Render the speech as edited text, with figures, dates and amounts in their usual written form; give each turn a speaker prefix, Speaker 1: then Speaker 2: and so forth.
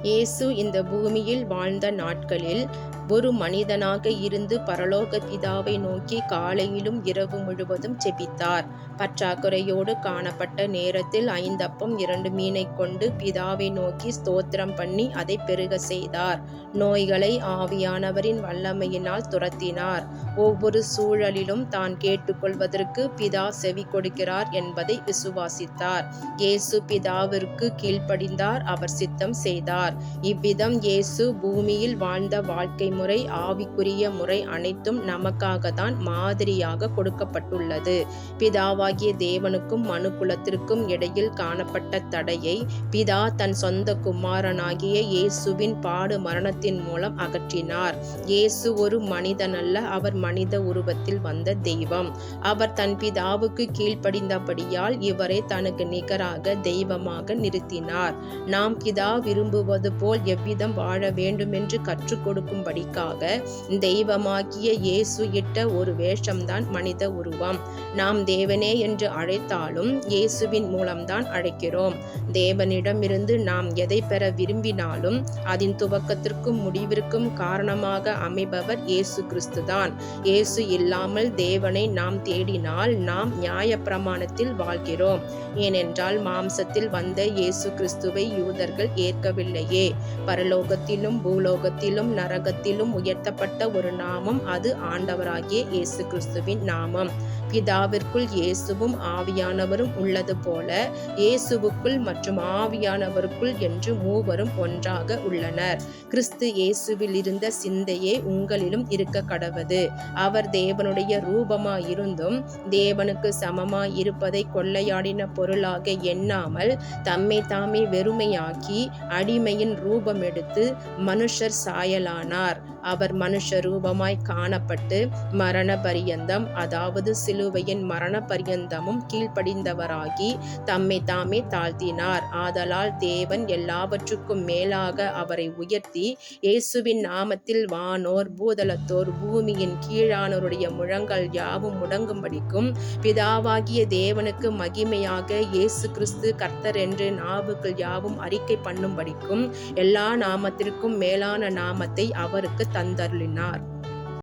Speaker 1: இயேசு இந்த பூமியில் வாழ்ந்த நாட்களில் ஒரு மனிதனாக இருந்து பரலோக பிதாவை நோக்கி காலையிலும் இரவு முழுவதும் ஜெபித்தார். பற்றாக்குறையோடு காணப்பட்ட நேரத்தில் 5 அப்பம் 2 மீனைக் கொண்டு பிதாவை நோக்கி ஸ்தோத்திரம் பண்ணி அதை பெருக செய்தார். நோய்களை ஆவியானவரின் வல்லமையினால் துரத்தினார். ஒவ்வொரு சூழலிலும் தான் கேட்டுக்கொள்வதற்கு பிதா செவி கொடுக்கிறார் என்பதை விசுவாசித்தார். இயேசு பிதாவிற்கு கீழ்ப்படிந்தார், அவர் சித்தம் செய்தார். இவ்விதம் இயேசு பூமியில் வாழ்ந்த வாழ்க்கை முறை, ஆவிக்குரிய முறை அனைத்தும் நமக்காகத்தான் மாதிரியாக கொடுக்கப்பட்டுள்ளது. பிதாவாகிய தேவனுக்கும் மனுக்குலத்திற்கும் இடையில் காணப்பட்ட தடையை பிதா தன் சொந்த குமாரனாகிய இயேசுவின் பாடு மரணத்தின் மூலம் அகற்றினார். இயேசு ஒரு மனிதனல்ல, அவர் மனித உருவத்தில் வந்த தெய்வம். அவர் தன் பிதாவுக்கு கீழ்ப்படிந்தபடியால் இவரை தனக்கு நிகராக தெய்வமாக நிறுத்தினார். நாம் பிதா விரும்புவது போல் எவ்விதம் வாழ வேண்டுமென்று கற்றுக் கொடுக்கும்படிக்காக தெய்வமாகிய இயேசு இட்ட ஒரு வேஷம்தான் மனித உருவம். நாம் தேவனே என்று அழைத்தாலும் இயேசுவின் மூலம்தான் அழைக்கிறோம். தேவனிடமிருந்து நாம் எதை பெற விரும்பினாலும் அதன் துவக்கத்திற்கும் முடிவிற்கும் காரணமாக அமைபவர் இயேசு கிறிஸ்துதான். இயேசு இல்லாமல் தேவனை நாம் தேடினால் நாம் நியாயப்பிரமாணத்தில் வாழ்கிறோம். ஏனென்றால் மாம்சத்தில் வந்த இயேசு கிறிஸ்துவை யூதர்கள் ஏற்கவில்லையே. பரலோகத்திலும் பூலோகத்திலும் நரகத்திலும் உயர்த்தப்பட்ட ஒரு நாமம், அது ஆண்டவராகிய இயேசு கிறிஸ்துவின் நாமம். பிதாவிற்குள் இயேசுவும் ஆவியானவரும் உள்ளது போல இயேசுவுக்குள் மற்றும் ஆவியானவருக்குள் என்று மூவரும் ஒன்றாக உள்ளனர். கிறிஸ்து இயேசுவில் இருந்த சிந்தையே உங்களிலும் இருக்க கடவது. அவர் தேவனுடைய ரூபமாயிருந்தும் தேவனுக்கு சமமாயிருப்பதை கொள்ளையாடின பொருளாக எண்ணாமல் தம்மை தாமே வெறுமையாக்கி அடிமையின் ரூபம் எடுத்து மனுஷர் சாயலானார். அவர் மனுஷ ரூபமாய் காணப்பட்டு மரண பரியந்தம், அதாவது சிலுவையின் மரண பரியந்தமும் கீழ்ப்படிந்தவராகி தம்மை தாமே தாழ்த்தினார். ஆதலால் தேவன் எல்லாவற்றுக்கும் மேலாக அவரை உயர்த்தி இயேசுவின் நாமத்தில் வானோர் பூதலத்தோர் பூமியின் கீழானோருடைய முழங்கால் யாவும் முடங்கும்படிக்கும் பிதாவாகிய தேவனுக்கு மகிமையாக இயேசு கிறிஸ்து கர்த்தர் என்று நாவுகள் யாவும் அறிக்கை பண்ணும்படிக்கும் எல்லா நாமத்திற்கும் மேலான நாமத்தை அவருக்கு தந்தருளினார்.